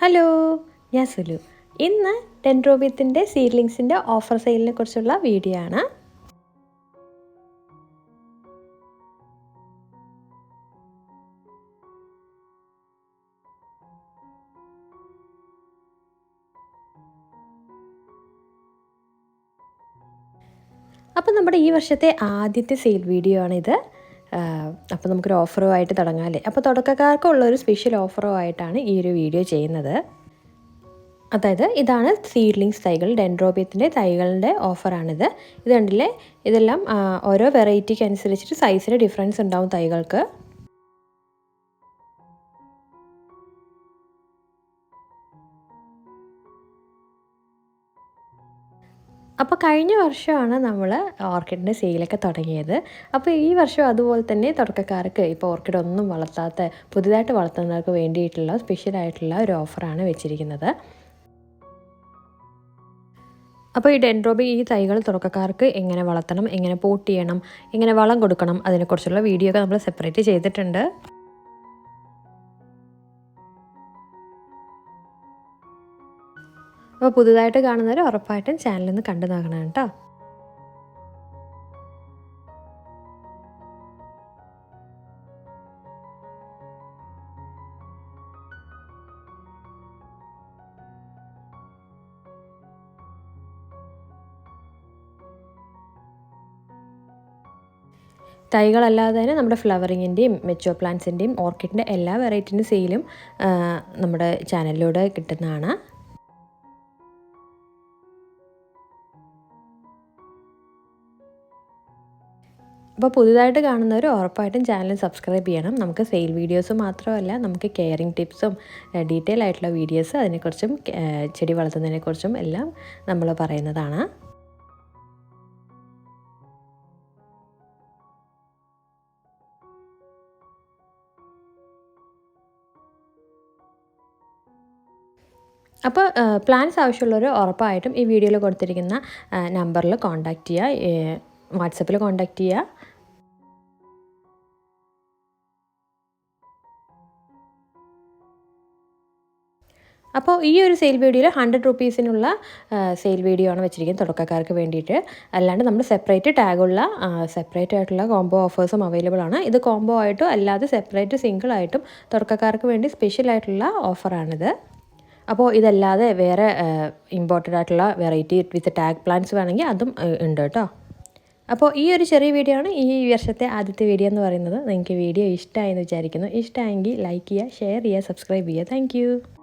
Hello, ഞാൻ സുലു. ഇന്ന് ഡെൻഡ്രോബിയത്തിൻ്റെ സീഡ്ലിങ്സിൻ്റെ offer സെയിലിനെ കുറിച്ചുള്ള വീഡിയോ ആണ്. അപ്പോൾ നമ്മുടെ ഈ വർഷത്തെ ആദ്യത്തെ സെയിൽ വീഡിയോ ആണിത്. അപ്പോൾ നമുക്കൊരു ഓഫറുമായിട്ട് തുടങ്ങാമല്ലേ. അപ്പോൾ തുടക്കക്കാർക്കുള്ളൊരു സ്പെഷ്യൽ ഓഫറുമായിട്ടാണ് ഈ ഒരു വീഡിയോ ചെയ്യുന്നത്. അതായത് ഇതാണ് സീഡ്ലിങ്സ് തൈകൾ, ഡെൻഡ്രോബിയത്തിൻ്റെ തൈകളുടെ ഓഫറാണിത്. ഇത് കണ്ടില്ലേ, ഇതെല്ലാം ഓരോ വെറൈറ്റിക്ക് അനുസരിച്ചിട്ട് സൈസിന് ഡിഫറൻസ് ഉണ്ടാവും തൈകൾക്ക്. അപ്പോൾ കഴിഞ്ഞ വർഷമാണ് നമ്മൾ ഓർക്കിഡിൻ്റെ സെയിലൊക്കെ തുടങ്ങിയത്. അപ്പോൾ ഈ വർഷം അതുപോലെ തന്നെ തുടക്കക്കാർക്ക്, ഇപ്പോൾ ഓർക്കിഡ് ഒന്നും വളർത്താത്ത പുതുതായിട്ട് വളർത്തുന്നവർക്ക് വേണ്ടിയിട്ടുള്ള സ്പെഷ്യലായിട്ടുള്ള ഒരു ഓഫറാണ് വെച്ചിരിക്കുന്നത്. അപ്പോൾ ഈ ഈ തൈകൾ തുടക്കക്കാർക്ക് എങ്ങനെ വളർത്തണം, എങ്ങനെ പോട്ട് ചെയ്യണം, എങ്ങനെ വളം കൊടുക്കണം, അതിനെക്കുറിച്ചുള്ള വീഡിയോ ഒക്കെ നമ്മൾ സെപ്പറേറ്റ് ചെയ്തിട്ടുണ്ട്. അപ്പോൾ പുതുതായിട്ട് കാണുന്നവർ ഉറപ്പായിട്ടും ചാനലിൽ നിന്ന് കണ്ടു നോക്കണം കേട്ടോ. തൈകളല്ലാതെ തന്നെ നമ്മുടെ ഫ്ലവറിങ്ങിൻ്റെയും മെച്ചോ പ്ലാന്റ്സിൻ്റെയും ഓർക്കിഡിൻ്റെ എല്ലാ വെറൈറ്റിൻ്റെ സെയിലും നമ്മുടെ ചാനലിലൂടെ കിട്ടുന്നതാണ്. അപ്പോൾ പുതുതായിട്ട് കാണുന്നവർ ഉറപ്പായിട്ടും ചാനൽ സബ്സ്ക്രൈബ് ചെയ്യണം. നമുക്ക് സെയിൽ വീഡിയോസ് മാത്രമല്ല, നമുക്ക് കെയറിങ് ടിപ്സും ഡീറ്റെയിൽ ആയിട്ടുള്ള വീഡിയോസ് അതിനെക്കുറിച്ചും ചെടി വളർത്തുന്നതിനെക്കുറിച്ചും എല്ലാം നമ്മൾ പറയുന്നതാണ്. അപ്പോൾ പ്ലാൻസ് ആവശ്യമുള്ളവർ ഉറപ്പായിട്ടും ഈ വീഡിയോയിൽ കൊടുത്തിരിക്കുന്ന നമ്പറിൽ കോൺടാക്റ്റ് ചെയ്യുക, വാട്സപ്പിൽ കോൺടാക്റ്റ് ചെയ്യുക. അപ്പോൾ ഈ ഒരു സെയിൽ വീഡിയോയിൽ 100 റുപ്പീസിനുള്ള സെയിൽ വീഡിയോ ആണ് വെച്ചിരിക്കുന്നത് തുടക്കക്കാർക്ക് വേണ്ടിയിട്ട്. അല്ലാണ്ട് നമ്മൾ സെപ്പറേറ്റ് ടാഗുള്ള സെപ്പറേറ്റ് ആയിട്ടുള്ള കോംബോ ഓഫേഴ്സും അവൈലബിൾ ആണ്. ഇത് കോംബോ ആയിട്ടും അല്ലാതെ സെപ്പറേറ്റ് സിംഗിൾ ആയിട്ടും തുടക്കക്കാർക്ക് വേണ്ടി സ്പെഷ്യൽ ആയിട്ടുള്ള ഓഫറാണിത്. അപ്പോൾ ഇതല്ലാതെ വേറെ ഇമ്പോർട്ടൻ്റ് ആയിട്ടുള്ള വെറൈറ്റി വിത്ത് ടാഗ് പ്ലാന്റ്സ് വേണമെങ്കിൽ അതും ഉണ്ട് കേട്ടോ. അപ്പോൾ ഈ ഒരു ചെറിയ വീഡിയോ ആണ് ഈ വർഷത്തെ ആദ്യത്തെ വീഡിയോ എന്ന് പറയുന്നത്. നിങ്ങൾക്ക് വീഡിയോ ഇഷ്ടമായെന്ന് വിചാരിക്കുന്നു. ഇഷ്ടമായെങ്കിൽ ലൈക്ക് ചെയ്യുക, ഷെയർ ചെയ്യുക, സബ്സ്ക്രൈബ് ചെയ്യുക. താങ്ക്